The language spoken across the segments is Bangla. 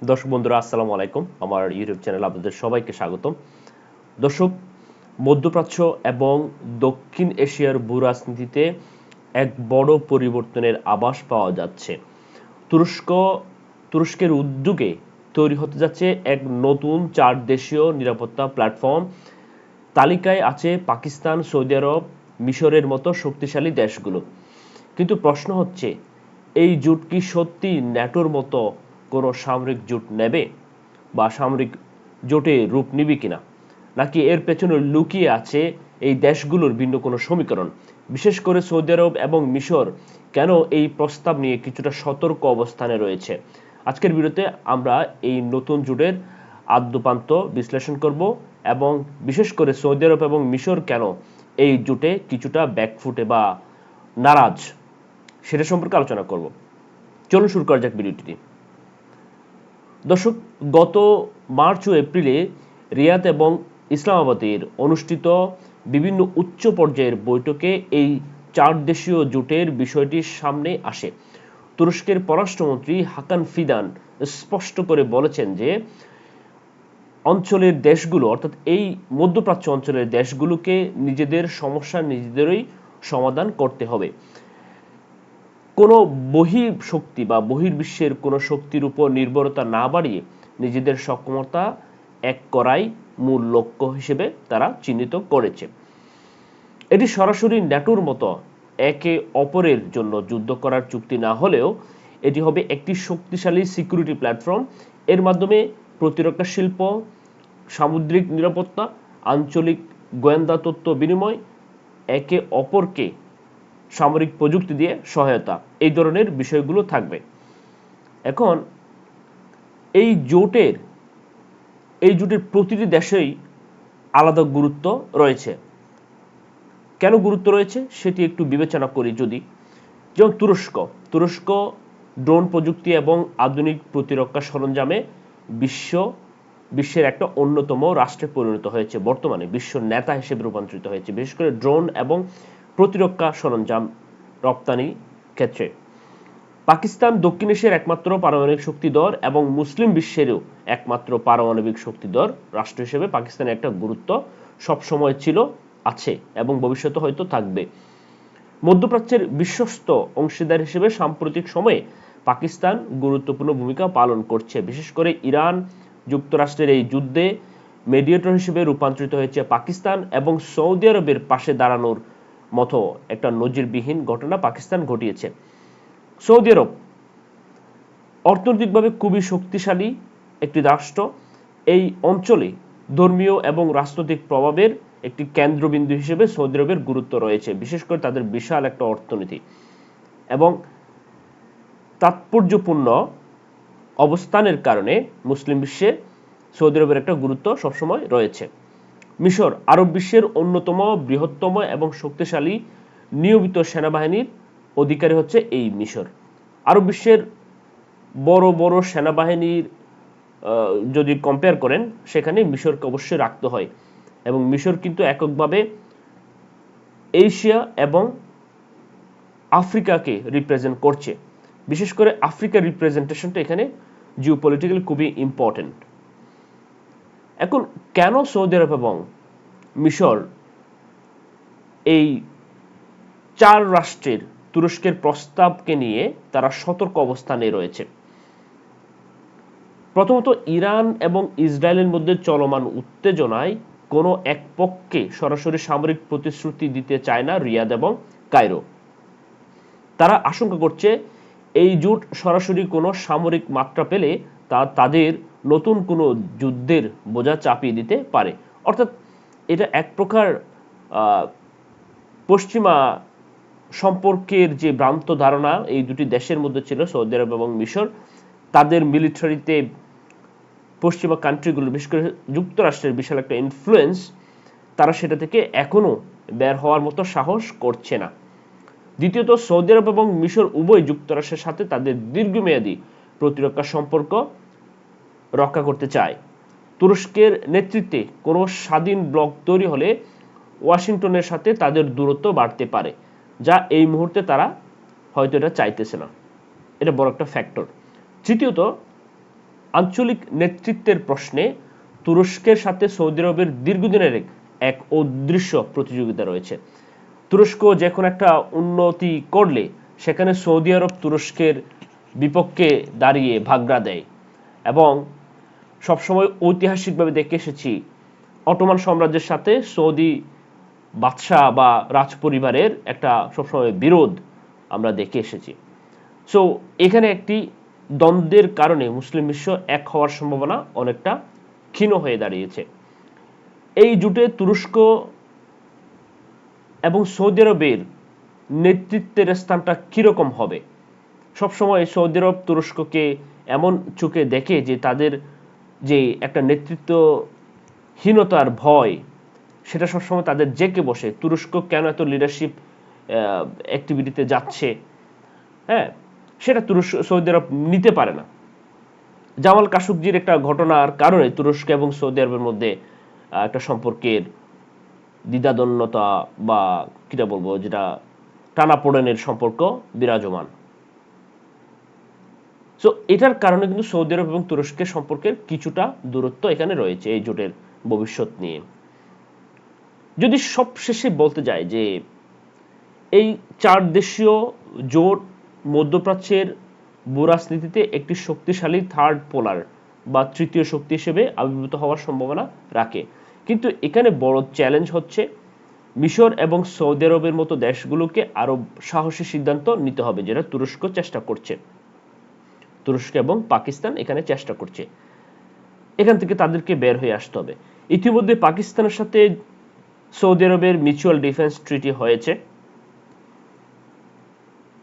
দর্শক বন্ধুরা আসসালামু আলাইকুম। আমার ইউটিউব চ্যানেলে আপনাদের সবাইকে স্বাগতম। দর্শক, মধ্যপ্রাচ্য এবং দক্ষিণ এশিয়ার ভূরাজনীতিতে এক বড় পরিবর্তনের আভাস পাওয়া যাচ্ছে। তুরস্কের উদ্যোগে তৈরি হতে যাচ্ছে এক নতুন 4 দেশীয় নিরাপত্তা প্ল্যাটফর্ম। তালিকায় আছে পাকিস্তান, সৌদি আরব, মিশরের মতো শক্তিশালী দেশগুলো। কিন্তু প্রশ্ন হচ্ছে, এই জোট কি সত্যি ন্যাটোর মতো কোনো সামরিক জোট নেবে বা সামরিক জোটে রূপ নিবে কিনা, নাকি এর পেছনে লুকিয়ে আছে এই দেশগুলোর ভিন্ন কোনো সমীকরণ? বিশেষ করে সৌদি আরব এবং মিশর কেন এই প্রস্তাব নিয়ে কিছুটা সতর্ক অবস্থানে রয়েছে? আজকের ভিডিওতে আমরা এই নতুন জোটের আদ্যোপান্ত বিশ্লেষণ করব এবং বিশেষ করে সৌদি আরব এবং মিশর কেন এই জোটে কিছুটা ব্যাকফুটে বা নারাজ সেটা সম্পর্কে আলোচনা করব। চলুন শুরু করা যাক ভিডিওটি। দর্শক, গত মার্চ ও এপ্রিলে রিয়াদ এবং ইসলামাবাদের অনুষ্ঠিত বিভিন্ন উচ্চ পর্যায়ের বৈঠকে এই 4 দেশীয় জোটের বিষয়টি সামনে আসে। তুরস্কের পররাষ্ট্রমন্ত্রী হাকান ফিদান স্পষ্ট করে বলেছেন যে অঞ্চলের দেশগুলো, অর্থাৎ এই মধ্যপ্রাচ্য অঞ্চলের দেশগুলোকে নিজেদের সমস্যা নিজেদেরই সমাধান করতে হবে। কোনো শক্তি বা বহির্বিশ্বের কোনো শক্তির উপর নির্ভরতা না বাড়িয়ে নিজেদের সক্ষমতা এক করাই মূল লক্ষ্য হিসেবে তারা চিহ্নিত করেছে। এটি সরাসরি ন্যাটোর মতো একে অপরের জন্য যুদ্ধ করার চুক্তি না হলেও এটি হবে একটি শক্তিশালী সিকিউরিটি প্ল্যাটফর্ম। এর মাধ্যমে প্রতিরক্ষা শিল্প, সামুদ্রিক নিরাপত্তা, আঞ্চলিক গোয়েন্দা তথ্য বিনিময়, একে অপরকে সামরিক প্রযুক্তি দিয়ে সহায়তা, এই ধরনের বিষয়গুলো থাকবে। এখন এই জোটের প্রতিটি দেশেই আলাদা গুরুত্ব রয়েছে। কেন গুরুত্ব রয়েছে সেটি একটু বিবেচনা করি। যেমন তুরস্ক ড্রোন প্রযুক্তি এবং আধুনিক প্রতিরক্ষা সরঞ্জামে বিশ্বের একটা অন্যতম রাষ্ট্রে পরিণত হয়েছে, বর্তমানে বিশ্ব নেতা হিসেবে রূপান্তরিত হয়েছে, বিশেষ করে ড্রোন এবং প্রতিরক্ষা সরঞ্জাম রপ্তানি ক্ষেত্রে। পাকিস্তান দক্ষিণ এশিয়ার একমাত্র পারমাণবিক শক্তিধর এবং মুসলিম বিশ্বেরও একমাত্র পারমাণবিক শক্তিধর রাষ্ট্র হিসেবে পাকিস্তানের একটা গুরুত্ব সবসময় ছিল, আছে এবং ভবিষ্যতে হয়তো থাকবে। মধ্যপ্রাচ্যের বিশ্বস্ত অংশীদার হিসেবে সাম্প্রতিক সময়ে পাকিস্তান গুরুত্বপূর্ণ ভূমিকা পালন করছে। বিশেষ করে ইরান যুক্তরাষ্ট্রের এই যুদ্ধে মেডিয়েটর হিসেবে রূপান্তরিত হয়েছে পাকিস্তান, এবং সৌদি আরবের পাশে দাঁড়ানোর মতো একটা নজিরবিহীন ঘটনা পাকিস্তান ঘটিয়েছে। সৌদি আরব অর্থনৈতিকভাবে খুবই শক্তিশালী একটি রাষ্ট্র। এই অঞ্চলে ধর্মীয় এবং রাজনৈতিক প্রভাবের একটি কেন্দ্রবিন্দু হিসেবে সৌদি আরবের গুরুত্ব রয়েছে, বিশেষ করে তাদের বিশাল একটা অর্থনীতি এবং তাৎপর্যপূর্ণ অবস্থানের কারণে মুসলিম বিশ্বে সৌদি আরবের একটা গুরুত্ব সবসময় রয়েছে। মিশর আরব বিশ্বের অন্যতম বৃহত্তম এবং শক্তিশালী নিয়মিত সেনাবাহিনীর অধিকারী হচ্ছে এই মিশর। আরব বিশ্বের বড় বড় সেনাবাহিনীর যদি কম্পেয়ার করেন, সেখানে মিশরকে অবশ্যই রাখতে হয়, এবং মিশর কিন্তু এককভাবে এশিয়া এবং আফ্রিকাকে রিপ্রেজেন্ট করছে। বিশেষ করে আফ্রিকার রিপ্রেজেন্টেশনটা এখানে জিওপলিটিক্যাল খুবই ইম্পর্টেন্ট। এখন কেন সৌদি আরব এবং মিশর এই 4 রাষ্ট্রের তুরস্কের প্রস্তাবকে নিয়ে তারা সতর্ক অবস্থানে রয়েছে? প্রথমত, ইরান এবং ইসরায়েলের মধ্যে চলমান উত্তেজনায় কোনো এক পক্ষে সরাসরি সামরিক প্রতিশ্রুতি দিতে চায় না রিয়াদ এবং কায়রো। তারা আশঙ্কা করছে এই জোট সরাসরি কোনো সামরিক মাত্রা পেলে তা তাদের নতুন কোনো যুদ্ধের বোঝা চাপিয়ে দিতে পারে। অর্থাৎ এটা এক প্রকার পশ্চিমা সম্পর্কের যে ভ্রান্ত ধারণা এই দুটি দেশের মধ্যে ছিল, সৌদি আরব এবং মিশর, তাদের মিলিটারিতে পশ্চিমা কান্ট্রিগুলো, বিশেষ করে যুক্তরাষ্ট্রের বিশাল একটা ইনফ্লুয়েন্স, তারা সেটা থেকে এখনো বের হওয়ার মতো সাহস করছে না। দ্বিতীয়ত, সৌদি আরব এবং মিশর উভয় যুক্তরাষ্ট্রের সাথে তাদের দীর্ঘমেয়াদী প্রতিরক্ষা সম্পর্ক রক্ষা করতে চায়। তুরস্কের নেতৃত্বে কোনো স্বাধীন ব্লক তৈরি হলে ওয়াশিংটনের সাথে তাদের দূরত্ব বাড়তে পারে, যা এই মুহূর্তে তারা হয়তো এটা চাইতেছে না। এটা বড় একটা ফ্যাক্টর। তৃতীয়ত, আঞ্চলিক নেতৃত্বের প্রশ্নে তুরস্কের সাথে সৌদি আরবের দীর্ঘদিনের এক অদৃশ্য প্রতিযোগিতা রয়েছে। তুরস্ক যে কোনো একটা উন্নতি করলে সেখানে সৌদি আরব তুরস্কের বিপক্ষে দাঁড়িয়ে ভাগড়া দেয় এবং সবসময় ঐতিহাসিকভাবে দেখে এসেছি অটোমান সাম্রাজ্যের সাথে সৌদি বাদশাহ বা রাজপরিবারের একটা সবসময় বিরোধ আমরা দেখে এসেছি। সো এখানে একটি দ্বন্দ্বের কারণে মুসলিম বিশ্ব এক হওয়ার সম্ভাবনা অনেকটা ক্ষীণ হয়ে দাঁড়িয়েছে। এই জোটে তুরস্ক এবং সৌদি আরবের নেতৃত্বের স্থানটা কিরকম হবে? সবসময় সৌদি আরব তুরস্ককে এমন চোখে দেখে যে তাদের যে একটা নেতৃত্বহীনতার ভয় সেটা সবসময় তাদের জেকে বসে। তুরস্ক কেন এত লিডারশিপ অ্যাক্টিভিটিতে যাচ্ছে, হ্যাঁ, সেটা তুরস্ক সৌদি আরব নিতে পারে না। জামাল কাশোগির একটা ঘটনার কারণে তুরস্ক এবং সৌদি আরবের মধ্যে একটা সম্পর্কের দ্বিধাদ্বন্দ্বতা বা কিটা বলবো, যেটা টানাপোড়েনের সম্পর্ক বিরাজমান। সো এটার কারণে কিন্তু সৌদি আরব এবং তুরস্কের সম্পর্কের কিছুটা দূরত্ব এখানে রয়েছে এই জোটের ভবিষ্যৎ নিয়ে। যদি সবশেষে বলতে যায় যে এই 4 দেশীয় জোট মধ্যপ্রাচ্যের ভূরাজনীতিতে একটি শক্তিশালী থার্ড পোলার বা তৃতীয় শক্তি হিসেবে আবির্ভূত হওয়ার সম্ভাবনা রাখে। কিন্তু এখানে বড় চ্যালেঞ্জ হচ্ছে মিশর এবং সৌদি আরবের মতো দেশগুলোকে আরো সাহসী সিদ্ধান্ত নিতে হবে, যেটা তুরস্ক চেষ্টা করছে। তুরস্ক এবং পাকিস্তান এখানে চেষ্টা করছে, এখান থেকে তাদেরকে বের হয়ে আসতে হবে। ইতিমধ্যে পাকিস্তানের সাথে সৌদি আরবের মিউচুয়াল ডিফেন্স ট্রিটি হয়েছে।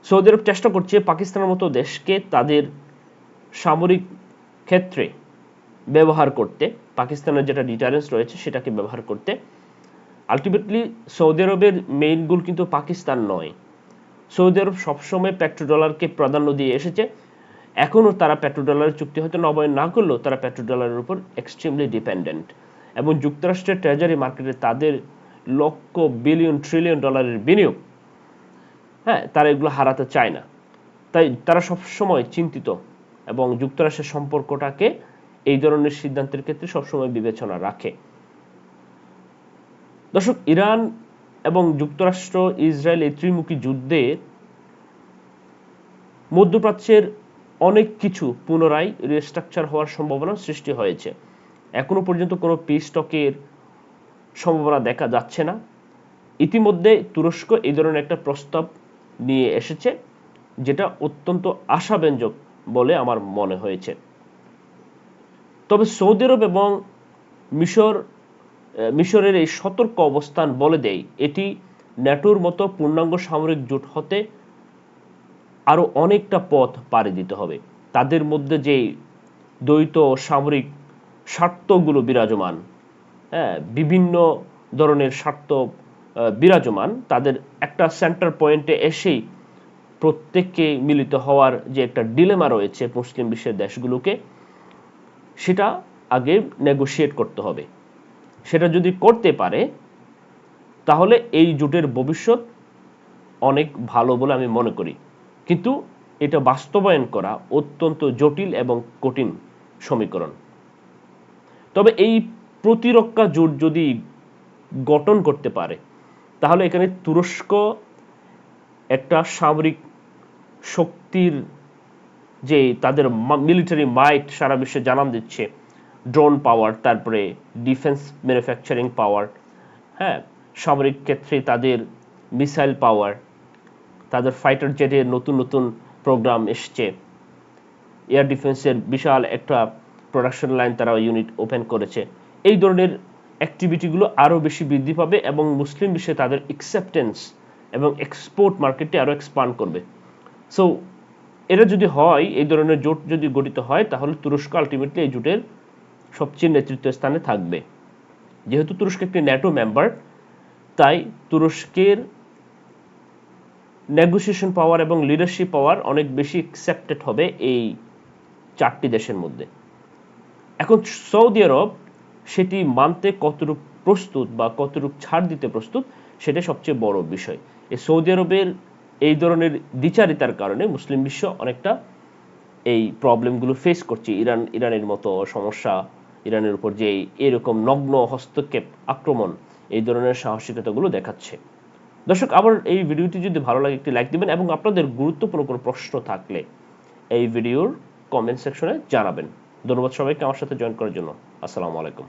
সৌদি আরব চেষ্টা করছে পাকিস্তানের মতো দেশকে তাদের সামরিক ক্ষেত্রে ব্যবহার করতে, পাকিস্তানের যেটা ডিটারেন্স রয়েছে সেটাকে ব্যবহার করতে। আলটিমেটলি সৌদি আরবের মেইন গোল কিন্তু পাকিস্তান নয়। সৌদি আরব সবসময় পেট্রোডলারকে প্রাধান্য দিয়ে এসেছে। এখনও তারা পেট্রোডলারের চুক্তি হয়তো নবায়ন না করলেও তারা পেট্রোডলারের উপর এক্সট্রিমলি ডিপেন্ডেন্ট, এবং যুক্তরাষ্ট্রের ট্রেজারি মার্কেটে তাদের লক্ষ বিলিয়ন ট্রিলিয়ন ডলারের বিনিয়োগ, হ্যাঁ, তারা এগুলো হারাতে চায় না। তাই তারা সবসময় চিন্তিত এবং যুক্তরাষ্ট্রের সম্পর্কটাকে এই ধরনের সিদ্ধান্তের ক্ষেত্রে সবসময় বিবেচনা রাখে। দর্শক, ইরান এবং যুক্তরাষ্ট্র ইসরায়েল এই ত্রিমুখী যুদ্ধে মধ্যপ্রাচ্যের অনেক কিছু পুনরায় রিস্ট্রাকচার হওয়ার সম্ভাবনা সৃষ্টি হয়েছে। এখনো পর্যন্ত কোনো পিস টকের সম্ভাবনা দেখা যাচ্ছে না। ইতিমধ্যে তুরস্ক এই ধরনের একটা প্রস্তাব নিয়ে এসেছে, যেটা অত্যন্ত আশাব্যঞ্জক বলে আমার মনে হয়েছে। তবে সৌদি আরব এবং মিশরের এই সতর্ক অবস্থান বলে দেয় এটি ন্যাটোর মতো পূর্ণাঙ্গ সামরিক জোট হতে আরো অনেকটা পথ পাড়ি দিতে হবে। তাদের মধ্যে যে দ্বৈত সামরিক স্বার্থগুলো বিরাজমান, হ্যাঁ, বিভিন্ন ধরনের স্বার্থ বিরাজমান, তাদের একটা সেন্টার পয়েন্টে এসেই প্রত্যেককে মিলিত হওয়ার যে একটা ডিলেমা রয়েছে মুসলিম বিশ্বের দেশগুলোকে, সেটা আগে নেগোশিয়েট করতে হবে। সেটা যদি করতে পারে তাহলে এই জোটের ভবিষ্যৎ অনেক ভালো বলে আমি মনে করি। কিন্তু এটা বাস্তবায়ন করা অত্যন্ত জটিল এবং কঠিন সমীকরণ। তবে এই প্রতিরক্ষা জোট যদি গঠন করতে পারে তাহলে এখানে তুরস্ক একটা সামরিক শক্তির যে তাদের মিলিটারি মাইট সারা বিশ্বে জানান দিচ্ছে, ড্রোন পাওয়ার, তারপরে ডিফেন্স ম্যানুফ্যাকচারিং পাওয়ার, হ্যাঁ, সামরিক ক্ষেত্রে তাদের মিসাইল পাওয়ার, তাদের ফাইটার জেটের নতুন নতুন প্রোগ্রাম এসছে, এয়ার ডিফেন্সের বিশাল একটা প্রোডাকশন লাইন তারা ইউনিট ওপেন করেছে। এই ধরনের অ্যাক্টিভিটিগুলো আরও বেশি বৃদ্ধি পাবে এবং মুসলিম বিশ্বে তাদের অ্যাকসেপ্টেন্স এবং এক্সপোর্ট মার্কেটটি আরও এক্সপান্ড করবে। সো এটা যদি হয়, এই ধরনের জোট যদি গঠিত হয়, তাহলে তুরস্ক আলটিমেটলি এই জোটের সবচেয়ে নেতৃত্ব স্থানে থাকবে। যেহেতু তুরস্ক একটি ন্যাটো মেম্বার, তাই তুরস্কের নেগোসিয়েশন পাওয়ার এবং লিডারশিপ পাওয়ার অনেক বেশি অ্যাকসেপ্টেড হবে এই 4টি দেশের মধ্যে। এখন সৌদি আরব সেটি মানতে কতটুকু প্রস্তুত বা কতটুকু ছাড় দিতে প্রস্তুত, সেটা সবচেয়ে বড় বিষয়। এই সৌদি আরবের এই ধরনের দ্বিচারিতার কারণে মুসলিম বিশ্ব অনেকটা এই প্রবলেমগুলো ফেস করছে, ইরানের মতো সমস্যা, ইরানের উপর যে এরকম নগ্ন হস্তক্ষেপ, আক্রমণ, এই ধরনের সাহসিকতাগুলো দেখাচ্ছে। দর্শক, আবার এই ভিডিওটি যদি ভালো লাগে একটি লাইক দিবেন এবং আপনাদের গুরুত্বপূর্ণ কোনো প্রশ্ন থাকলে এই ভিডিওর কমেন্ট সেকশনে জানাবেন। ধন্যবাদ সবাইকে আমার সাথে জয়েন করার জন্য। আসসালামু আলাইকুম।